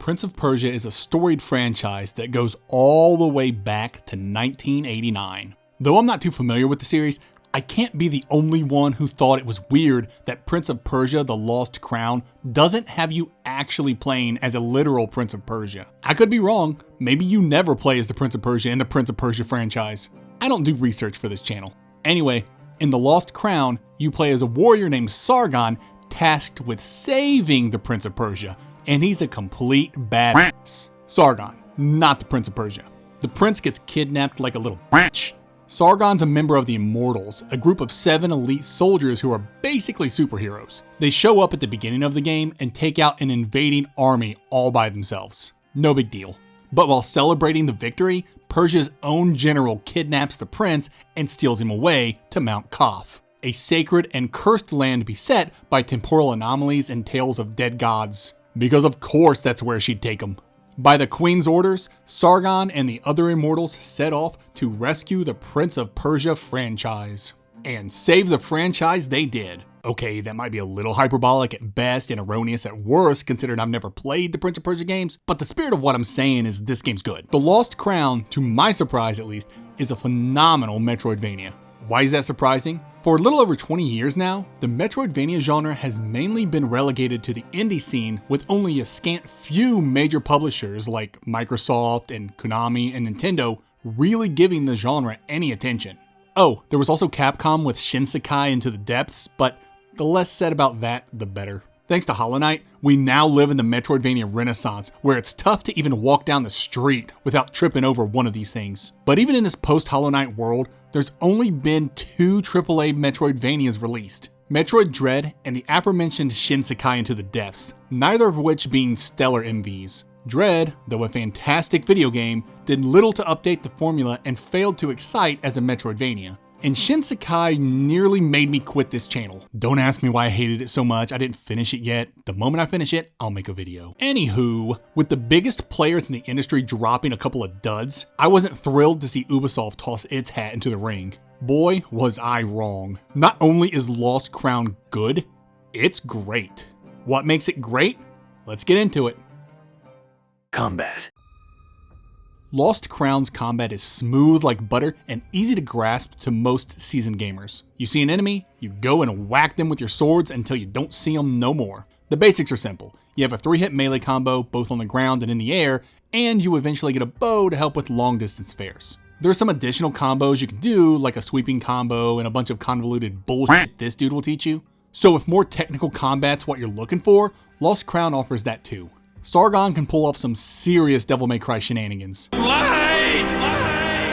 Prince of Persia is a storied franchise that goes all the way back to 1989. Though I'm not too familiar with the series, I can't be the only one who thought it was weird that Prince of Persia: The Lost Crown doesn't have you actually playing as a literal Prince of Persia. I could be wrong, maybe you never play as the Prince of Persia in the Prince of Persia franchise. I don't do research for this channel. Anyway, in The Lost Crown, you play as a warrior named Sargon tasked with saving the Prince of Persia, and he's a complete badass. Sargon, not the Prince of Persia. The prince gets kidnapped like a little bitch. Sargon's a member of the Immortals, a group of 7 elite soldiers who are basically superheroes. They show up at the beginning of the game and take out an invading army all by themselves. No big deal. But while celebrating the victory, Persia's own general kidnaps the prince and steals him away to Mount Kaf, a sacred and cursed land beset by temporal anomalies and tales of dead gods. Because of course that's where she'd take him. By the Queen's orders, Sargon and the other immortals set off to rescue the Prince of Persia franchise. And save the franchise they did. Okay, that might be a little hyperbolic at best and erroneous at worst, considering I've never played the Prince of Persia games, but the spirit of what I'm saying is this game's good. The Lost Crown, to my surprise at least, is a phenomenal Metroidvania. Why is that surprising? For a little over 20 years now, the Metroidvania genre has mainly been relegated to the indie scene, with only a scant few major publishers like Microsoft and Konami and Nintendo really giving the genre any attention. Oh, there was also Capcom with Shinsekai Into the Depths, but the less said about that, the better. Thanks to Hollow Knight, we now live in the Metroidvania renaissance, where it's tough to even walk down the street without tripping over one of these things. But even in this post-Hollow Knight world, there's only been 2 AAA Metroidvanias released. Metroid Dread and the aforementioned Shinsekai Into the Depths, neither of which being stellar MVs. Dread, though a fantastic video game, did little to update the formula and failed to excite as a Metroidvania. And Shinsekai nearly made me quit this channel. Don't ask me why I hated it so much, I didn't finish it yet. The moment I finish it, I'll make a video. Anywho, with the biggest players in the industry dropping a couple of duds, I wasn't thrilled to see Ubisoft toss its hat into the ring. Boy, was I wrong. Not only is Lost Crown good, it's great. What makes it great? Let's get into it. Combat. Lost Crown's combat is smooth like butter and easy to grasp to most seasoned gamers. You see an enemy, you go and whack them with your swords until you don't see them no more. The basics are simple. You have a 3-hit melee combo both on the ground and in the air, and you eventually get a bow to help with long distance fairs. There are some additional combos you can do, like a sweeping combo and a bunch of convoluted bullshit this dude will teach you. So if more technical combat's what you're looking for, Lost Crown offers that too. Sargon can pull off some serious Devil May Cry shenanigans.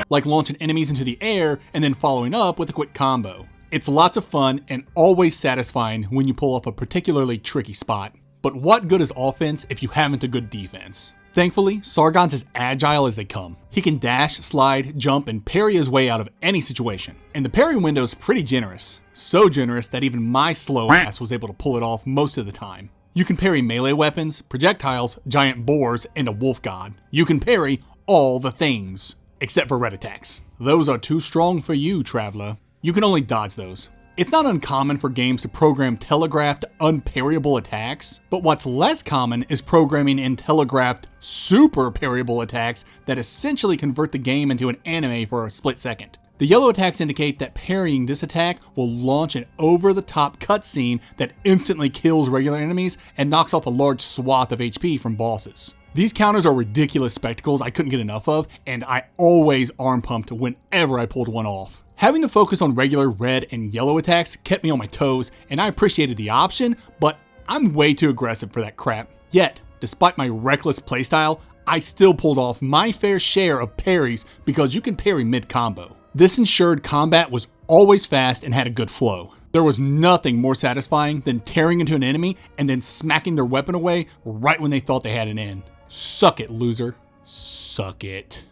Like launching enemies into the air and then following up with a quick combo. It's lots of fun and always satisfying when you pull off a particularly tricky spot. But what good is offense if you haven't a good defense? Thankfully, Sargon's as agile as they come. He can dash, slide, jump, and parry his way out of any situation. And the parry window's pretty generous. So generous that even my slow ass was able to pull it off most of the time. You can parry melee weapons, projectiles, giant boars, and a wolf god. You can parry all the things. Except for red attacks. Those are too strong for you, traveler. You can only dodge those. It's not uncommon for games to program telegraphed, unparryable attacks, but what's less common is programming in telegraphed, super parryable attacks that essentially convert the game into an anime for a split second. The yellow attacks indicate that parrying this attack will launch an over-the-top cutscene that instantly kills regular enemies and knocks off a large swath of HP from bosses. These counters are ridiculous spectacles I couldn't get enough of, and I always arm pumped whenever I pulled one off. Having to focus on regular red and yellow attacks kept me on my toes, and I appreciated the option, but I'm way too aggressive for that crap. Yet, despite my reckless playstyle, I still pulled off my fair share of parries because you can parry mid-combo. This ensured combat was always fast and had a good flow. There was nothing more satisfying than tearing into an enemy and then smacking their weapon away right when they thought they had an end. Suck it, loser. Suck it.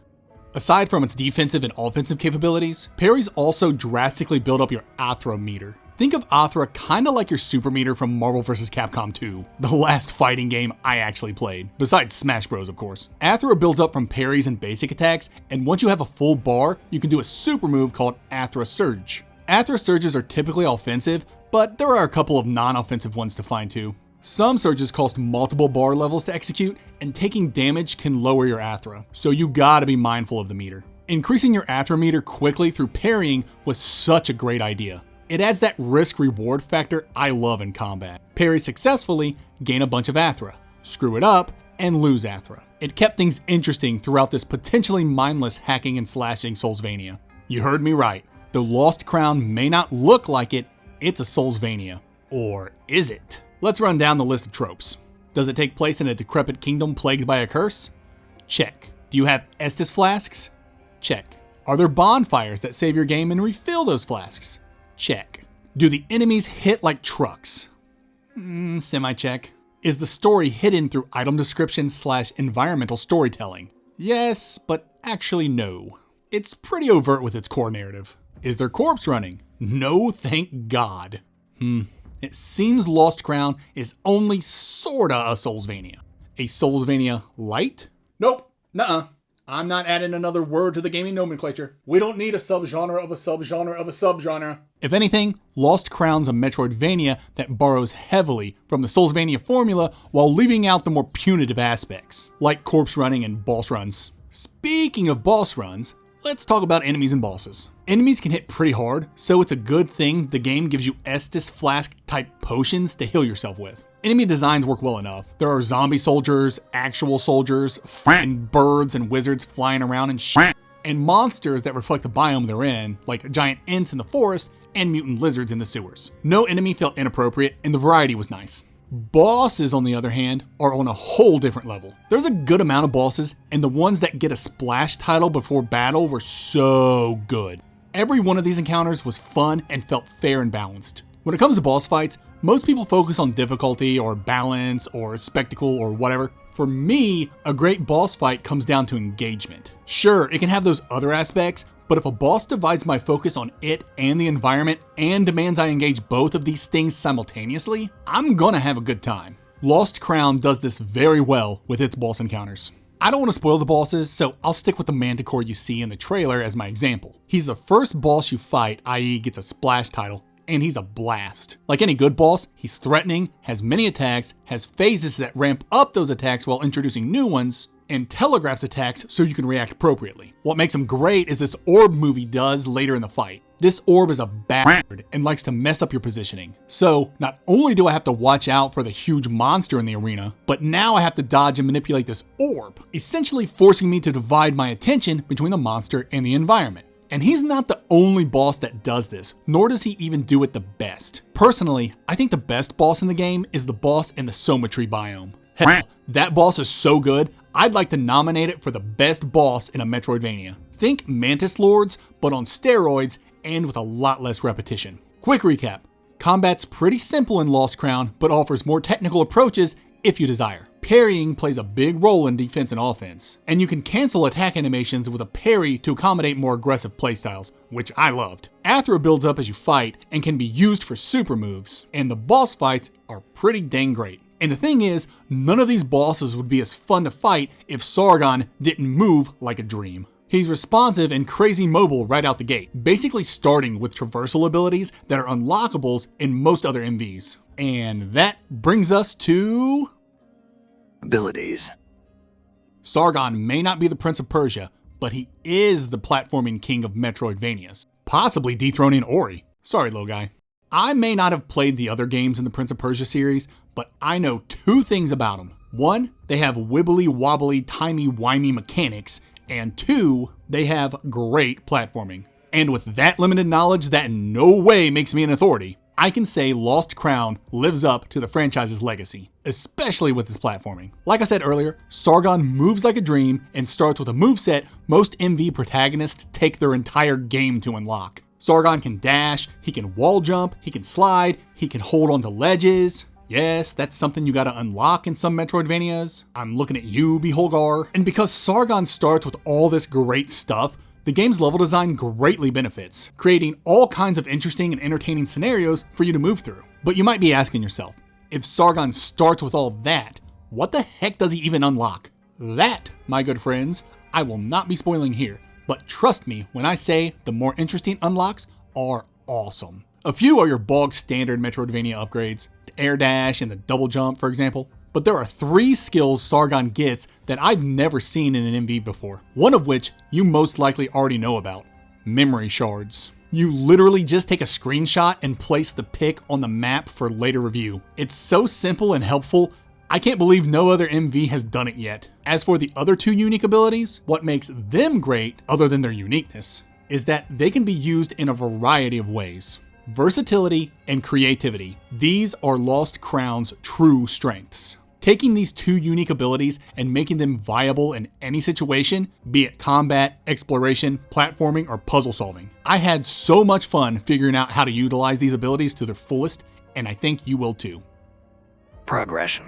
Aside from its defensive and offensive capabilities, parries also drastically build up your Athra meter. Think of Athra kinda like your super meter from Marvel vs. Capcom 2, the last fighting game I actually played, besides Smash Bros of course. Athra builds up from parries and basic attacks, and once you have a full bar, you can do a super move called Athra Surge. Athra Surges are typically offensive, but there are a couple of non-offensive ones to find too. Some surges cost multiple bar levels to execute, and taking damage can lower your Athra, so you gotta be mindful of the meter. Increasing your Athra meter quickly through parrying was such a great idea. It adds that risk-reward factor I love in combat. Parry successfully, gain a bunch of Athra. Screw it up, and lose Athra. It kept things interesting throughout this potentially mindless hacking and slashing Soulsvania. You heard me right. Though Lost Crown may not look like it, it's a Soulsvania. Or is it? Let's run down the list of tropes. Does it take place in a decrepit kingdom plagued by a curse? Check. Do you have Estus flasks? Check. Are there bonfires that save your game and refill those flasks? Check. Do the enemies hit like trucks? Semi-check. Is the story hidden through item description / environmental storytelling? Yes, but actually no. It's pretty overt with its core narrative. Is there corpse running? No, thank God. It seems Lost Crown is only sorta a Soulsvania. A Soulsvania light? Nope, nuh-uh. I'm not adding another word to the gaming nomenclature. We don't need a subgenre of a subgenre of a subgenre. If anything, Lost Crown's a Metroidvania that borrows heavily from the Soulsvania formula while leaving out the more punitive aspects, like corpse running and boss runs. Speaking of boss runs, let's talk about enemies and bosses. Enemies can hit pretty hard, so it's a good thing the game gives you Estus Flask type potions to heal yourself with. Enemy designs work well enough. There are zombie soldiers, actual soldiers, and birds and wizards flying around and shit, and monsters that reflect the biome they're in, like giant ents in the forest and mutant lizards in the sewers. No enemy felt inappropriate, and the variety was nice. Bosses, on the other hand, are on a whole different level. There's a good amount of bosses, and the ones that get a splash title before battle were so good. Every one of these encounters was fun and felt fair and balanced. When it comes to boss fights, most people focus on difficulty or balance or spectacle or whatever. For me, a great boss fight comes down to engagement. Sure, it can have those other aspects, but if a boss divides my focus on it and the environment and demands I engage both of these things simultaneously, I'm gonna have a good time. Lost Crown does this very well with its boss encounters. I don't want to spoil the bosses, so I'll stick with the Manticore you see in the trailer as my example. He's the first boss you fight, i.e. gets a splash title, and he's a blast. Like any good boss, he's threatening, has many attacks, has phases that ramp up those attacks while introducing new ones, and telegraphs attacks so you can react appropriately. What makes him great is this orb move he does later in the fight. This orb is a bastard and likes to mess up your positioning. So not only do I have to watch out for the huge monster in the arena, but now I have to dodge and manipulate this orb, essentially forcing me to divide my attention between the monster and the environment. And he's not the only boss that does this, nor does he even do it the best. Personally, I think the best boss in the game is the boss in the Soma Tree biome. Hell, that boss is so good, I'd like to nominate it for the best boss in a Metroidvania. Think Mantis Lords, but on steroids and with a lot less repetition. Quick recap. Combat's pretty simple in Lost Crown, but offers more technical approaches if you desire. Parrying plays a big role in defense and offense, and you can cancel attack animations with a parry to accommodate more aggressive playstyles, which I loved. Athra builds up as you fight and can be used for super moves, and the boss fights are pretty dang great. And the thing is, none of these bosses would be as fun to fight if Sargon didn't move like a dream. He's responsive and crazy mobile right out the gate, basically starting with traversal abilities that are unlockables in most other MVs. And that brings us to... Abilities. Sargon may not be the Prince of Persia, but he is the platforming king of Metroidvanias, possibly dethroning Ori. Sorry, little guy. I may not have played the other games in the Prince of Persia series, but I know two things about them. One, they have wibbly wobbly timey-wimey mechanics, and two, they have great platforming. And with that limited knowledge that in no way makes me an authority, I can say Lost Crown lives up to the franchise's legacy, especially with its platforming. Like I said earlier, Sargon moves like a dream and starts with a moveset most MV protagonists take their entire game to unlock. Sargon can dash, he can wall jump, he can slide, he can hold onto ledges. Yes, that's something you gotta unlock in some Metroidvanias. I'm looking at you, Beholgar. And because Sargon starts with all this great stuff, the game's level design greatly benefits, creating all kinds of interesting and entertaining scenarios for you to move through. But you might be asking yourself, if Sargon starts with all that, what the heck does he even unlock? That, my good friends, I will not be spoiling here, but trust me when I say the more interesting unlocks are awesome. A few are your bog standard Metroidvania upgrades, the air dash and the double jump, for example. But there are 3 skills Sargon gets that I've never seen in an MV before, one of which you most likely already know about: memory shards. You literally just take a screenshot and place the pic on the map for later review. It's so simple and helpful, I can't believe no other MV has done it yet. As for the other 2 unique abilities, what makes them great, other than their uniqueness, is that they can be used in a variety of ways. Versatility and creativity. These are Lost Crown's true strengths. Taking these 2 unique abilities and making them viable in any situation, be it combat, exploration, platforming, or puzzle solving. I had so much fun figuring out how to utilize these abilities to their fullest, and I think you will too. Progression.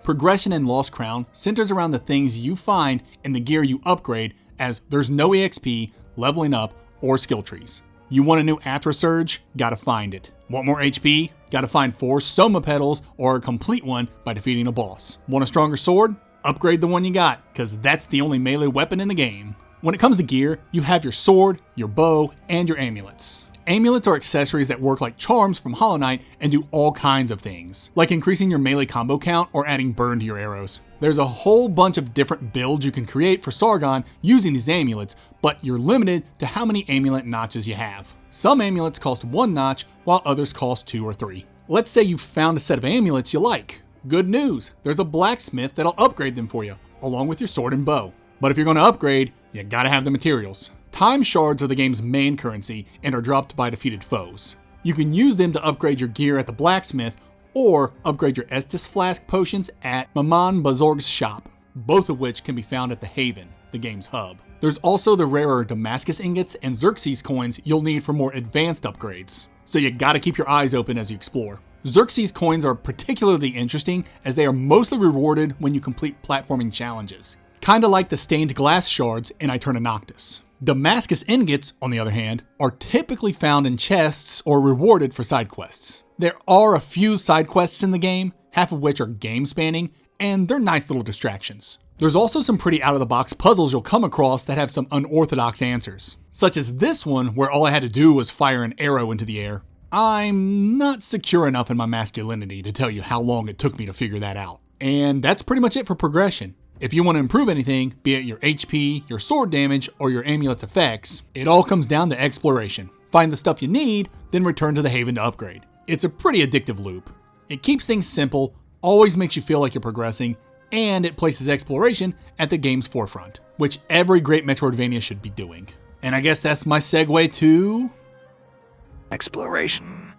Progression in Lost Crown centers around the things you find in the gear you upgrade, as there's no EXP, leveling up, or skill trees. You want a new Athra Surge? Gotta find it. Want more HP? Gotta find 4 Soma Petals or complete one by defeating a boss. Want a stronger sword? Upgrade the one you got, cause that's the only melee weapon in the game. When it comes to gear, you have your sword, your bow, and your amulets. Amulets are accessories that work like charms from Hollow Knight and do all kinds of things, like increasing your melee combo count or adding burn to your arrows. There's a whole bunch of different builds you can create for Sargon using these amulets, but you're limited to how many amulet notches you have. Some amulets cost 1 notch, while others cost 2 or 3. Let's say you found a set of amulets you like. Good news, there's a blacksmith that'll upgrade them for you, along with your sword and bow. But if you're going to upgrade, you gotta have the materials. Time shards are the game's main currency and are dropped by defeated foes. You can use them to upgrade your gear at the blacksmith, or upgrade your Estus Flask potions at Maman Bazorg's shop, both of which can be found at the Haven, the game's hub. There's also the rarer Damascus ingots and Xerxes coins you'll need for more advanced upgrades, so you gotta keep your eyes open as you explore. Xerxes coins are particularly interesting as they are mostly rewarded when you complete platforming challenges, kinda like the stained glass shards in Aeterna Noctis. Damascus ingots, on the other hand, are typically found in chests or rewarded for side quests. There are a few side quests in the game, half of which are game spanning, and they're nice little distractions. There's also some pretty out-of-the-box puzzles you'll come across that have some unorthodox answers, such as this one where all I had to do was fire an arrow into the air. I'm not secure enough in my masculinity to tell you how long it took me to figure that out. And that's pretty much it for progression. If you want to improve anything, be it your HP, your sword damage, or your amulet's effects, it all comes down to exploration. Find the stuff you need, then return to the Haven to upgrade. It's a pretty addictive loop. It keeps things simple, always makes you feel like you're progressing, and it places exploration at the game's forefront, which every great Metroidvania should be doing. And I guess that's my segue to Exploration.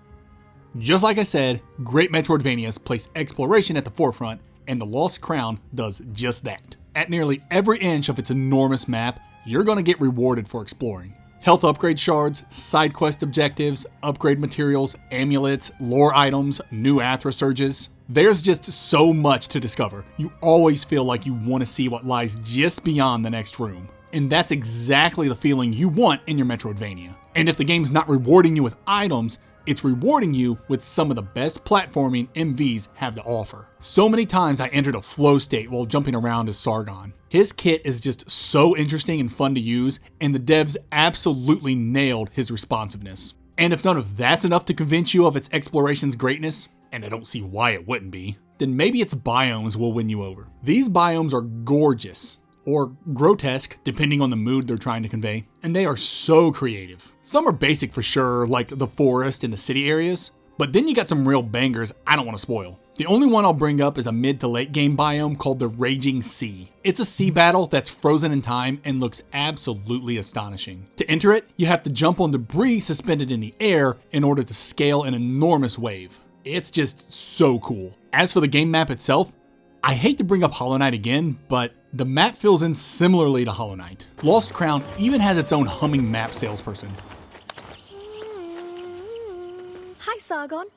Just like I said, great Metroidvanias place exploration at the forefront, and the Lost Crown does just that. At nearly every inch of its enormous map, you're going to get rewarded for exploring. Health upgrade shards, side quest objectives, upgrade materials, amulets, lore items, new Athra Surges. There's just so much to discover. You always feel like you want to see what lies just beyond the next room. And that's exactly the feeling you want in your Metroidvania. And if the game's not rewarding you with items, it's rewarding you with some of the best platforming MVs have to offer. So many times I entered a flow state while jumping around as Sargon. His kit is just so interesting and fun to use, and the devs absolutely nailed his responsiveness. And if none of that's enough to convince you of its exploration's greatness, and I don't see why it wouldn't be, then maybe its biomes will win you over. These biomes are gorgeous, or grotesque, depending on the mood they're trying to convey, and they are so creative. Some are basic for sure, like the forest and the city areas, but then you got some real bangers I don't want to spoil. The only one I'll bring up is a mid to late game biome called the Raging Sea. It's a sea battle that's frozen in time and looks absolutely astonishing. To enter it, you have to jump on debris suspended in the air in order to scale an enormous wave. It's just so cool. As for the game map itself, I hate to bring up Hollow Knight again, but the map fills in similarly to Hollow Knight. Lost Crown even has its own humming map salesperson. Hi, Sargon.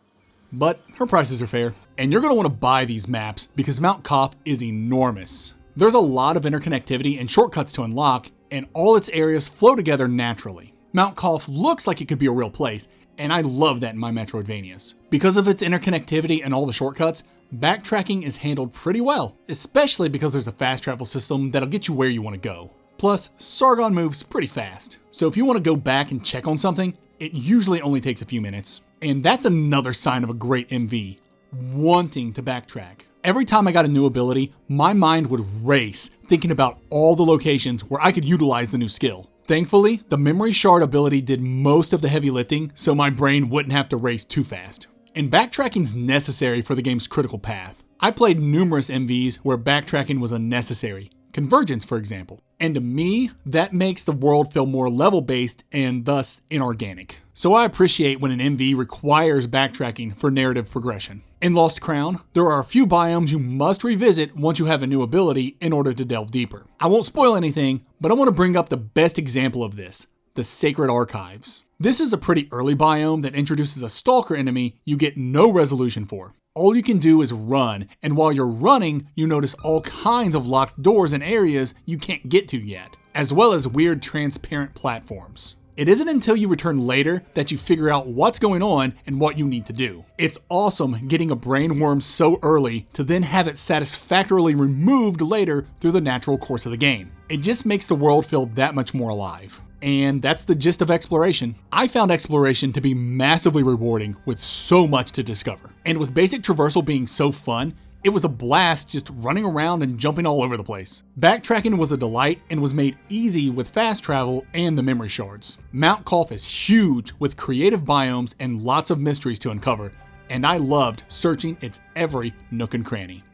But her prices are fair, and you're going to want to buy these maps because Mount Koth is enormous. There's a lot of interconnectivity and shortcuts to unlock, and all its areas flow together naturally. Mount Koth looks like it could be a real place, and I love that in my Metroidvanias. Because of its interconnectivity and all the shortcuts, backtracking is handled pretty well, especially because there's a fast travel system that'll get you where you want to go. Plus, Sargon moves pretty fast, so if you want to go back and check on something, It usually only takes a few minutes. And that's another sign of a great MV, wanting to backtrack. Every time I got a new ability, my mind would race thinking about all the locations where I could utilize the new skill. Thankfully, the memory shard ability did most of the heavy lifting, so my brain wouldn't have to race too fast. And backtracking's necessary for the game's critical path. I played numerous MVs where backtracking was unnecessary. Convergence, for example. And to me, that makes the world feel more level-based and thus inorganic. So I appreciate when an MV requires backtracking for narrative progression. In Lost Crown, there are a few biomes you must revisit once you have a new ability in order to delve deeper. I won't spoil anything, but I want to bring up the best example of this, the Sacred Archives. This is a pretty early biome that introduces a stalker enemy you get no resolution for. All you can do is run, and while you're running, you notice all kinds of locked doors and areas you can't get to yet, as well as weird transparent platforms. It isn't until you return later that you figure out what's going on and what you need to do. It's awesome getting a brain worm so early to then have it satisfactorily removed later through the natural course of the game. It just makes the world feel that much more alive. And that's the gist of exploration. I found exploration to be massively rewarding with so much to discover. And with basic traversal being so fun, it was a blast just running around and jumping all over the place. Backtracking was a delight and was made easy with fast travel and the memory shards. Mount Kolf is huge with creative biomes and lots of mysteries to uncover, and I loved searching its every nook and cranny.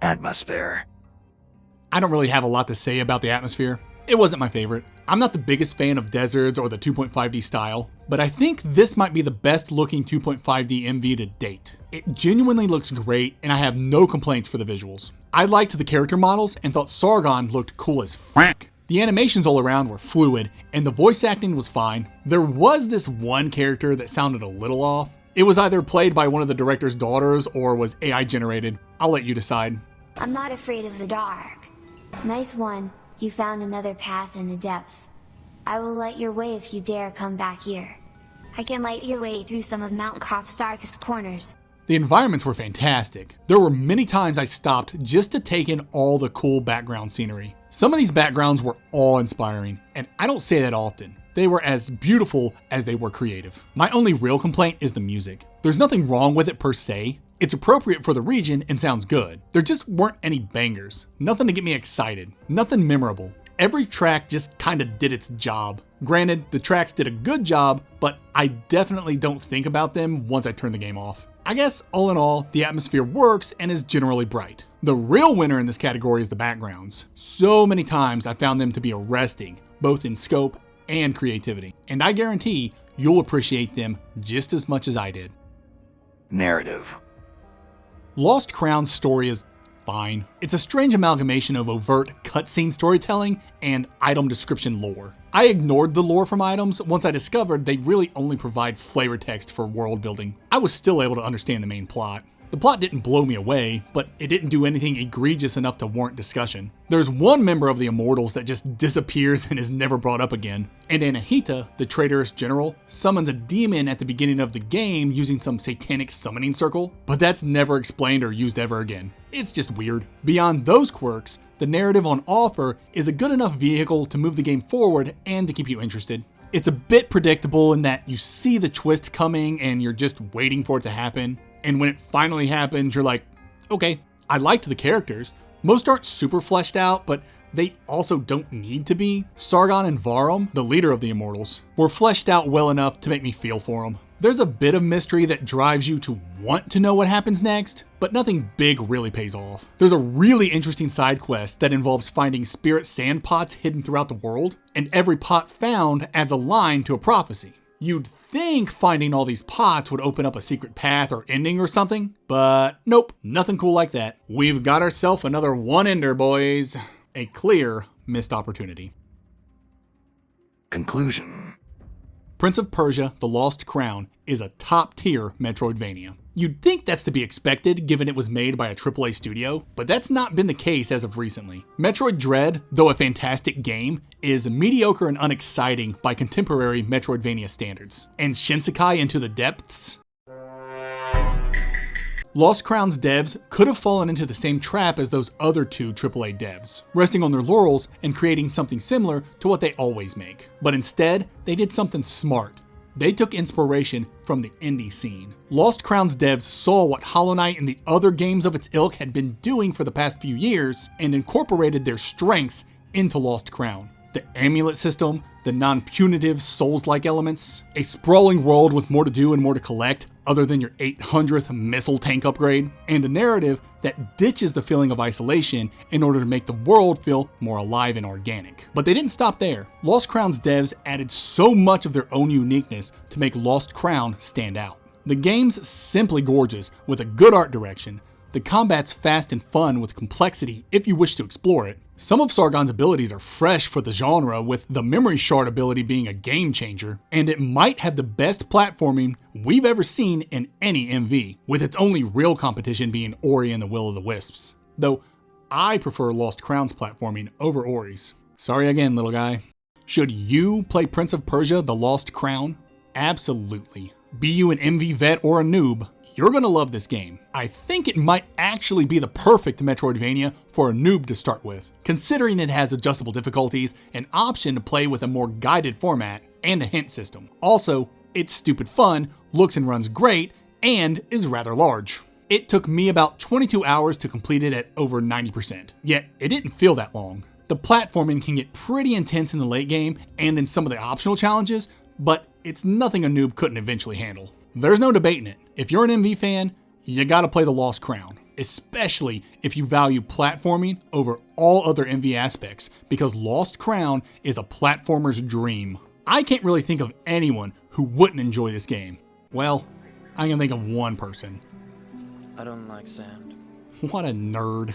Atmosphere. I don't really have a lot to say about the atmosphere. It wasn't my favorite. I'm not the biggest fan of deserts or the 2.5D style, but I think this might be the best looking 2.5D MV to date. It genuinely looks great, and I have no complaints for the visuals. I liked the character models and thought Sargon looked cool as f***. The animations all around were fluid, and the voice acting was fine. There was this one character that sounded a little off. It was either played by one of the director's daughters or was AI generated. I'll let you decide. I'm not afraid of the dark. Nice one. You found another path in the depths. I will light your way if you dare come back here. I can light your way through some of Mount Kolf's darkest corners. The environments were fantastic. There were many times I stopped just to take in all the cool background scenery. Some of these backgrounds were awe-inspiring, and I don't say that often. They were as beautiful as they were creative. My only real complaint is the music. There's nothing wrong with it per se. It's appropriate for the region and sounds good. There just weren't any bangers. Nothing to get me excited. Nothing memorable. Every track just kinda did its job. Granted, the tracks did a good job, but I definitely don't think about them once I turn the game off. I guess, all in all, the atmosphere works and is generally bright. The real winner in this category is the backgrounds. So many times I found them to be arresting, both in scope and creativity. And I guarantee you'll appreciate them just as much as I did. Narrative. Lost Crown's story is fine. It's a strange amalgamation of overt cutscene storytelling and item description lore. I ignored the lore from items once I discovered they really only provide flavor text for world building. I was still able to understand the main plot. The plot didn't blow me away, but it didn't do anything egregious enough to warrant discussion. There's one member of the Immortals that just disappears and is never brought up again. And Anahita, the traitorous general, summons a demon at the beginning of the game using some satanic summoning circle, but that's never explained or used ever again. It's just weird. Beyond those quirks, the narrative on offer is a good enough vehicle to move the game forward and to keep you interested. It's a bit predictable in that you see the twist coming and you're just waiting for it to happen. And when it finally happens, you're like, okay. I liked the characters. Most aren't super fleshed out, but they also don't need to be. Sargon and Varum, the leader of the Immortals, were fleshed out well enough to make me feel for them. There's a bit of mystery that drives you to want to know what happens next, but nothing big really pays off. There's a really interesting side quest that involves finding spirit sand pots hidden throughout the world, and every pot found adds a line to a prophecy. You'd think finding all these pots would open up a secret path or ending or something, but nope, nothing cool like that. We've got ourselves another one-ender, boys. A clear missed opportunity. Conclusion. Prince of Persia, The Lost Crown is a top-tier Metroidvania. You'd think that's to be expected given it was made by a AAA studio, but that's not been the case as of recently. Metroid Dread, though a fantastic game, is mediocre and unexciting by contemporary Metroidvania standards. And Shinsekai Into the Depths? Lost Crown's devs could have fallen into the same trap as those other two AAA devs, resting on their laurels and creating something similar to what they always make. But instead, they did something smart. They took inspiration from the indie scene. Lost Crown's devs saw what Hollow Knight and the other games of its ilk had been doing for the past few years and incorporated their strengths into Lost Crown. The amulet system, the non-punitive Souls-like elements, a sprawling world with more to do and more to collect other than your 800th missile tank upgrade, and a narrative that ditches the feeling of isolation in order to make the world feel more alive and organic. But they didn't stop there. Lost Crown's devs added so much of their own uniqueness to make Lost Crown stand out. The game's simply gorgeous with a good art direction. The combat's fast and fun with complexity if you wish to explore it. Some of Sargon's abilities are fresh for the genre, with the memory shard ability being a game changer, and it might have the best platforming we've ever seen in any MV, with its only real competition being Ori and the Will of the Wisps. Though I prefer Lost Crown's platforming over Ori's. Sorry again, little guy. Should you play Prince of Persia: The Lost Crown? Absolutely. Be you an MV vet or a noob, you're gonna love this game. I think it might actually be the perfect Metroidvania for a noob to start with, considering it has adjustable difficulties, an option to play with a more guided format, and a hint system. Also, it's stupid fun, looks and runs great, and is rather large. It took me about 22 hours to complete it at over 90%, yet it didn't feel that long. The platforming can get pretty intense in the late game and in some of the optional challenges, but it's nothing a noob couldn't eventually handle. There's no debating it. If you're an MV fan, you gotta play The Lost Crown, especially if you value platforming over all other MV aspects, because Lost Crown is a platformer's dream. I can't really think of anyone who wouldn't enjoy this game. Well, I can think of one person. I don't like sand. What a nerd.